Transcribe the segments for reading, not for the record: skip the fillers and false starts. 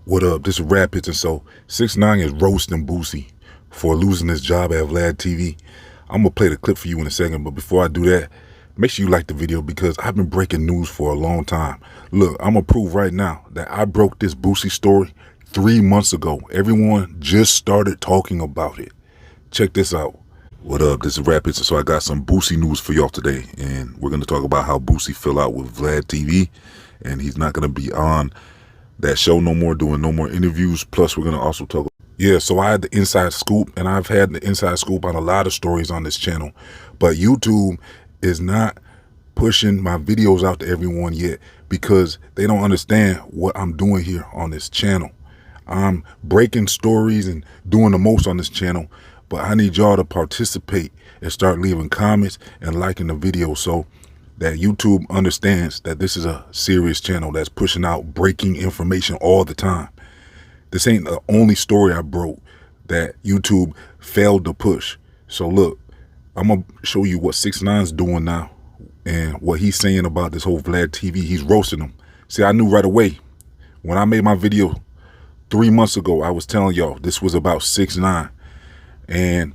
What up? This is Rap Hits, and so 6ix9ine is roasting Boosie for losing his job at Vlad TV. I'm gonna play the clip for you in a second, but before I do that, make sure you like the video because I've been breaking news for a long time. Look, I'm gonna prove right now that I broke this Boosie story 3 months ago. Everyone just started talking about it. Check this out. What up? This is Rap Hits, and so I got some Boosie news for y'all today, and we're gonna talk about how Boosie fell out with Vlad TV, and he's not gonna be on that show no more, doing no more interviews. Plus, we're gonna also talk. Yeah, so I had the inside scoop, and I've had the inside scoop on a lot of stories on this channel, but YouTube is not pushing my videos out to everyone yet because they don't understand what I'm doing here on this channel. I'm breaking stories and doing the most on this channel, but I need y'all to participate and start leaving comments and liking the video so that YouTube understands that this is a serious channel that's pushing out breaking information all the time. This ain't the only story I broke that YouTube failed to push. So look, I'm gonna show you what 6ix9ine's doing now and what he's saying about this whole Vlad TV. He's roasting him. See, I knew right away when I made my video 3 months ago, I was telling y'all this was about 6ix9ine. And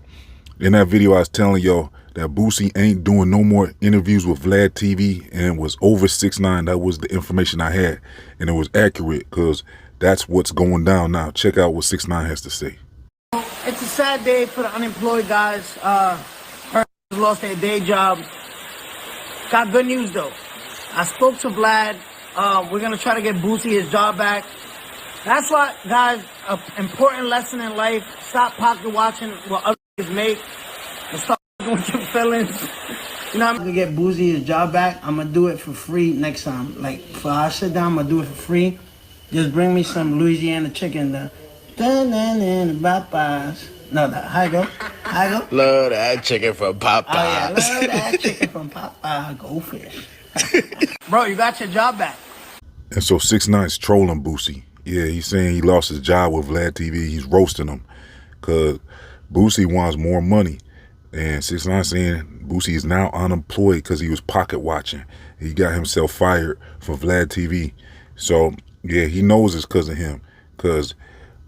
in that video, I was telling y'all that Boosie ain't doing no more interviews with Vlad TV and was over 6ix9ine. That was the information I had, and it was accurate because that's what's going down now. Check out what 6ix9ine has to say. It's a sad day for the unemployed guys. Lost their day job. Got good news though. I spoke to Vlad. We're gonna try to get Boosie his job back. That's why, guys, an important lesson in life: stop pocket watching what others make and start with your feelings. You know, I'm gonna get Boosie his job back. I'm gonna do it for free next time. Like, for our sit down, I'm gonna do it for free. Just bring me some Louisiana chicken. The Popeyes. No, how you go? How you go? Love that chicken from Popeyes. Oh yeah, love that chicken from Popeyes. Go fish. Bro, you got your job back. And so 6ix9ine's trolling Boosie. Yeah, he's saying he lost his job with Vlad TV. He's roasting him because Boosie wants more money. And 6ix9ine saying Boosie is now unemployed because he was pocket watching. He got himself fired from Vlad TV. So, yeah, he knows it's because of him. Because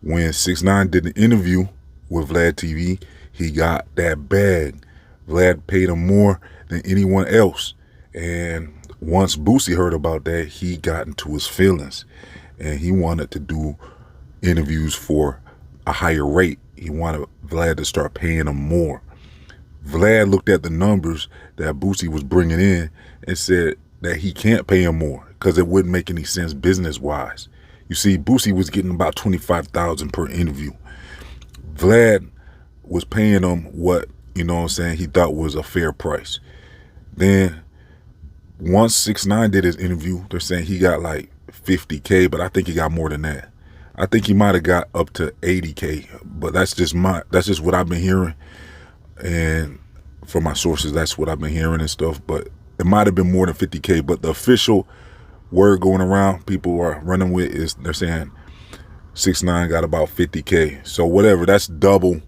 when 6ix9ine did the interview with Vlad TV, he got that bag. Vlad paid him more than anyone else. And once Boosie heard about that, he got into his feelings. And he wanted to do interviews for a higher rate. He wanted Vlad to start paying him more. Vlad looked at the numbers that Boosie was bringing in and said that he can't pay him more because it wouldn't make any sense business-wise. You see, Boosie was getting about $25,000 per interview. Vlad was paying him what, you know what I'm saying, he thought was a fair price. Then once 6ix9ine did his interview, they're saying he got like $50K, but I think he got more than that. I think he might have got up to $80K, but that's just what I've been hearing. And from my sources, that's what I've been hearing and stuff, but it might have been more than 50K. But the official word going around, people are running with, is they're saying 6ix9ine got about 50K. So whatever, that's double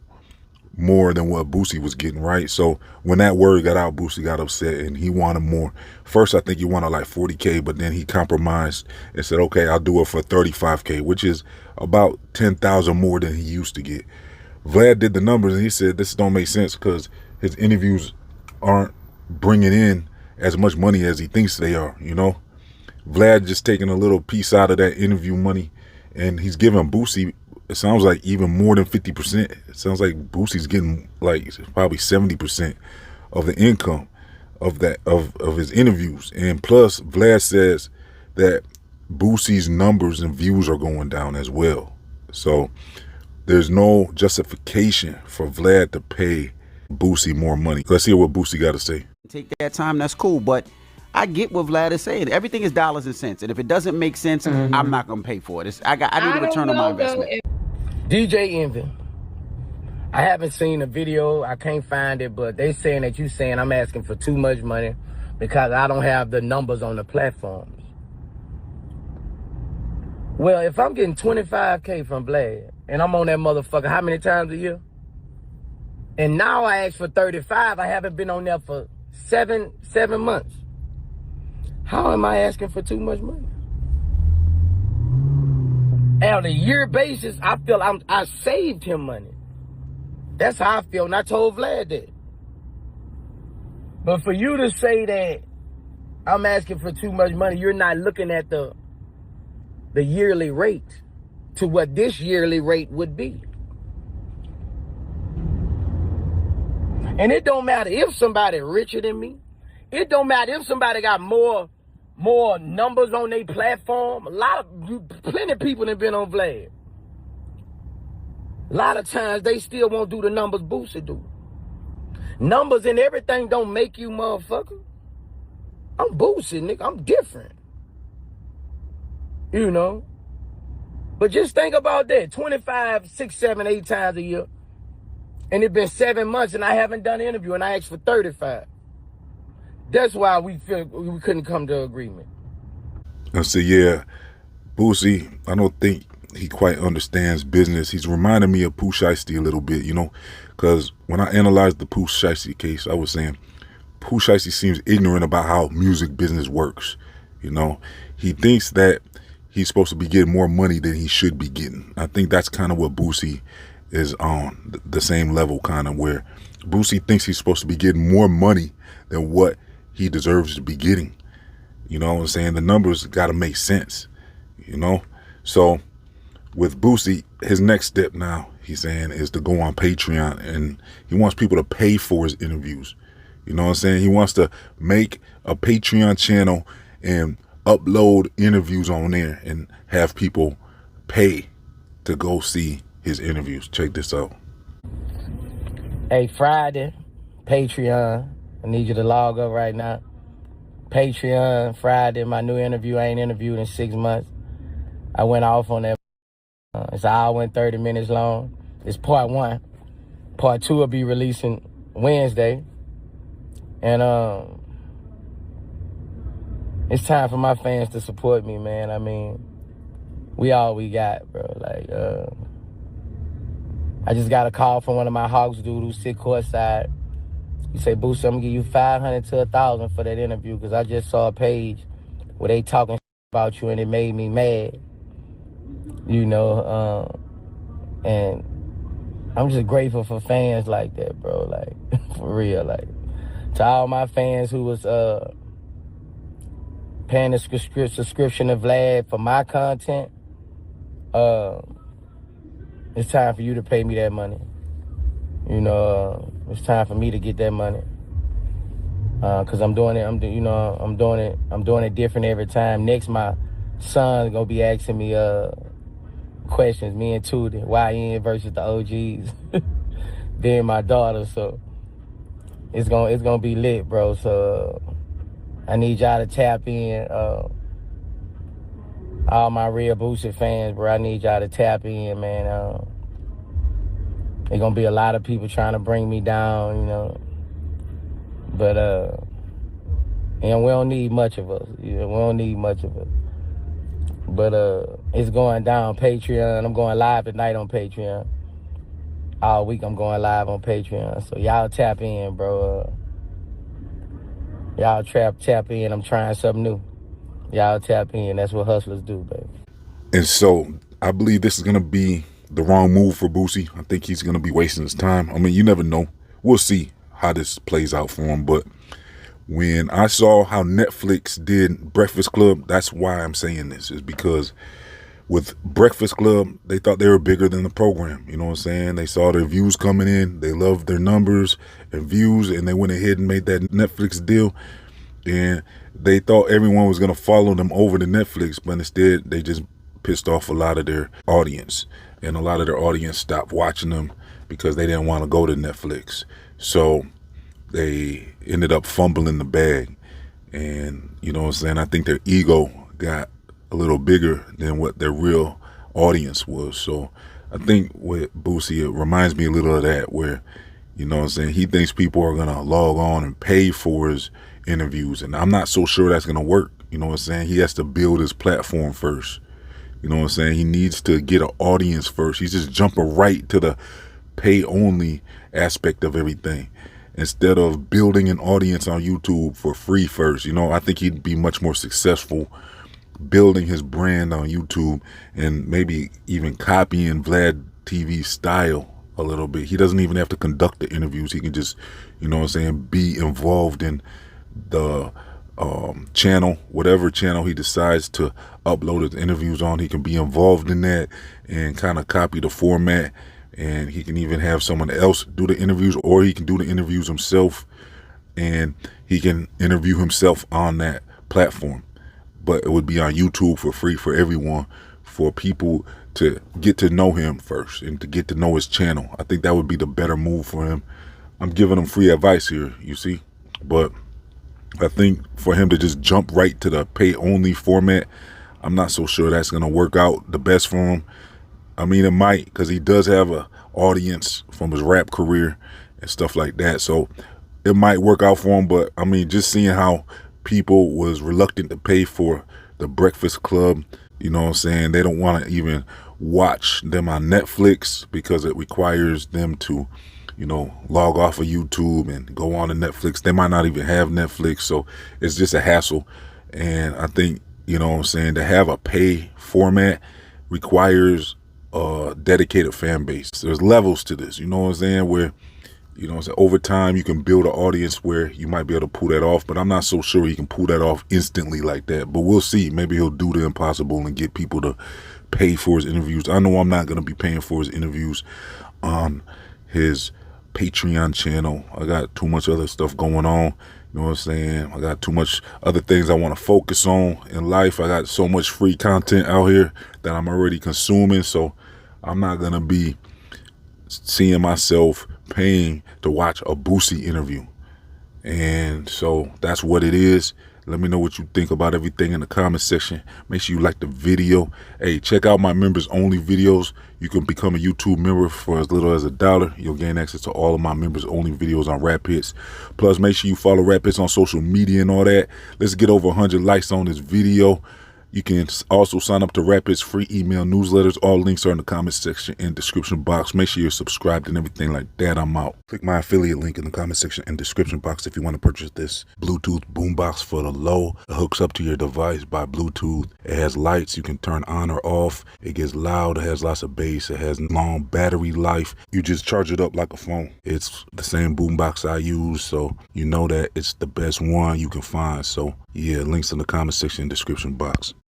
more than what Boosie was getting, right? So when that word got out, Boosie got upset and he wanted more. First, I think he wanted like 40K, but then he compromised and said, okay, I'll do it for 35K, which is about 10,000 more than he used to get. Vlad did the numbers and he said this don't make sense because his interviews aren't bringing in as much money as he thinks they are, you know? Vlad just taking a little piece out of that interview money and he's giving Boosie, it sounds like even more than 50%. It sounds like Boosie's getting like probably 70% of the income of that of his interviews. And plus, Vlad says that Boosie's numbers and views are going down as well. So there's no justification for Vlad to pay Boosie more money. Let's hear what Boosie got to say. Take that time, that's cool, but I get what Vlad is saying. Everything is dollars and cents, and if it doesn't make sense, I'm not gonna pay for it. I need a return on my investment. DJ Envy, I haven't seen the video. I can't find it, but they saying that you saying I'm asking for too much money because I don't have the numbers on the platforms. Well, if I'm getting 25K from Vlad and I'm on that motherfucker how many times a year? And now I asked for 35. I haven't been on there for seven months. How am I asking for too much money? on a year basis, I feel I saved him money. That's how I feel, and I told Vlad that. But for you to say that I'm asking for too much money, you're not looking at the yearly rate to what this yearly rate would be. And it don't matter if somebody richer than me. It don't matter if somebody got more numbers on their platform. Plenty of people that been on Vlad. A lot of times they still won't do the numbers Boosie do. Numbers and everything don't make you motherfucker. I'm Boosie, nigga. I'm different. You know? But just think about that. 25, 6, 7, 8 times a year. And it's been 7 months and I haven't done an interview and I asked for 35. That's why we feel we couldn't come to agreement. I say, yeah, Boosie, I don't think he quite understands business. He's reminding me of Pooh Shiesty a little bit, you know, because when I analyzed the Pooh Shiesty case, I was saying Pooh Shiesty seems ignorant about how music business works. You know, he thinks that he's supposed to be getting more money than he should be getting. I think that's kind of what Boosie is on, the same level, kind of where Boosie thinks he's supposed to be getting more money than what he deserves to be getting. You know what I'm saying? The numbers got to make sense, you know? So with Boosie, his next step now, he's saying, is to go on Patreon, and he wants people to pay for his interviews. You know what I'm saying? He wants to make a Patreon channel and upload interviews on there and have people pay to go see his interviews. Check this out. Hey, Friday, Patreon. I need you to log up right now. Patreon, Friday, my new interview. I ain't interviewed in 6 months. I went off on that. It's an hour and 30 minutes long. It's part 1. Part 2 will be releasing Wednesday. And it's time for my fans to support me, man. I mean, we all we got, bro. Like, I just got a call from one of my Hawks dude who sit courtside. He say, Boosie, I'm gonna give you 500 to 1,000 for that interview because I just saw a page where they talking about you and it made me mad. You know, and I'm just grateful for fans like that, bro. Like, for real. Like, to all my fans who was paying the subscription to Vlad for my content, it's time for you to pay me that money. You know, it's time for me to get that money. Cause I'm doing it. I'm doing it different every time. Next, my son's gonna be asking me questions. Me and Tootie, YN versus the OGs. Then my daughter. So it's gonna be lit, bro. So I need y'all to tap in. All my real Boosie fans, bro. I need y'all to tap in, man. There's gonna be a lot of people trying to bring me down, you know. But and we don't need much of us. You know, we don't need much of us. But it's going down Patreon. I'm going live tonight on Patreon. All week I'm going live on Patreon. So y'all tap in, bro. Y'all tap in. I'm trying something new. Y'all tap in. That's what hustlers do, baby. And so I believe this is going to be the wrong move for Boosie. I think he's going to be wasting his time. I mean, you never know. We'll see how this plays out for him. But when I saw how Netflix did Breakfast Club, that's why I'm saying this, is because with Breakfast Club, they thought they were bigger than the program. You know what I'm saying? They saw their views coming in. They loved their numbers and views, and they went ahead and made that Netflix deal. And they thought everyone was going to follow them over to Netflix, but instead they just pissed off a lot of their audience. And a lot of their audience stopped watching them because they didn't want to go to Netflix. So they ended up fumbling the bag. And, you know what I'm saying, I think their ego got a little bigger than what their real audience was. So I think with Boosie, it reminds me a little of that, where, you know what I'm saying, he thinks people are going to log on and pay for his interviews. And I'm not so sure that's going to work. You know what I'm saying? He has to build his platform first. You know what I'm saying? He needs to get an audience first. He's just jumping right to the pay only aspect of everything instead of building an audience on YouTube for free first. You know, I think he'd be much more successful building his brand on YouTube and maybe even copying Vlad TV's style a little bit. He doesn't even have to conduct the interviews. He can just, you know what I'm saying, be involved in the channel, whatever channel he decides to upload his interviews on. He can be involved in that and kind of copy the format, and he can even have someone else do the interviews, or he can do the interviews himself, and he can interview himself on that platform. But it would be on YouTube for free for everyone, for people to get to know him first and to get to know his channel. I think that would be the better move for him. I'm giving him free advice here, you see, but I think for him to just jump right to the pay-only format, I'm not so sure that's going to work out the best for him. I mean, it might, because he does have an audience from his rap career and stuff like that. So it might work out for him. But, I mean, just seeing how people was reluctant to pay for the Breakfast Club, you know what I'm saying? They don't want to even watch them on Netflix because it requires them to, you know, log off of YouTube and go on to Netflix. They might not even have Netflix, so it's just a hassle. And I think, you know what I'm saying, to have a pay format requires a dedicated fan base. There's levels to this, you know what I'm saying, where, you know what I'm saying, over time you can build an audience where you might be able to pull that off, but I'm not so sure he can pull that off instantly like that. But we'll see. Maybe he'll do the impossible and get people to pay for his interviews. I know I'm not going to be paying for his interviews on his Patreon channel. I got too much other stuff going on, you know what I'm saying? I got too much other things I want to focus on in life. I got so much free content out here that I'm already consuming, so I'm not gonna be seeing myself paying to watch a Boosie interview. And so that's what it is. Let me know what you think about everything in the comment section. Make sure you like the video. Hey, check out my members only videos. You can become a YouTube member for as little as $1. You'll gain access to all of my members only videos on Rap Hits. Plus, make sure you follow Rap Hits on social media and all that. Let's get over 100 likes on this video. You can also sign up to Rap Hits free email newsletters. All links are in the comment section and description box. Make sure you're subscribed and everything like that. I'm out. Click my affiliate link in the comment section and description box if you want to purchase this Bluetooth boombox for the low. It hooks up to your device by Bluetooth. It has lights you can turn on or off. It gets loud. It has lots of bass. It has long battery life. You just charge it up like a phone. It's the same boombox I use, so you know that it's the best one you can find. So yeah, links in the comment section and description box.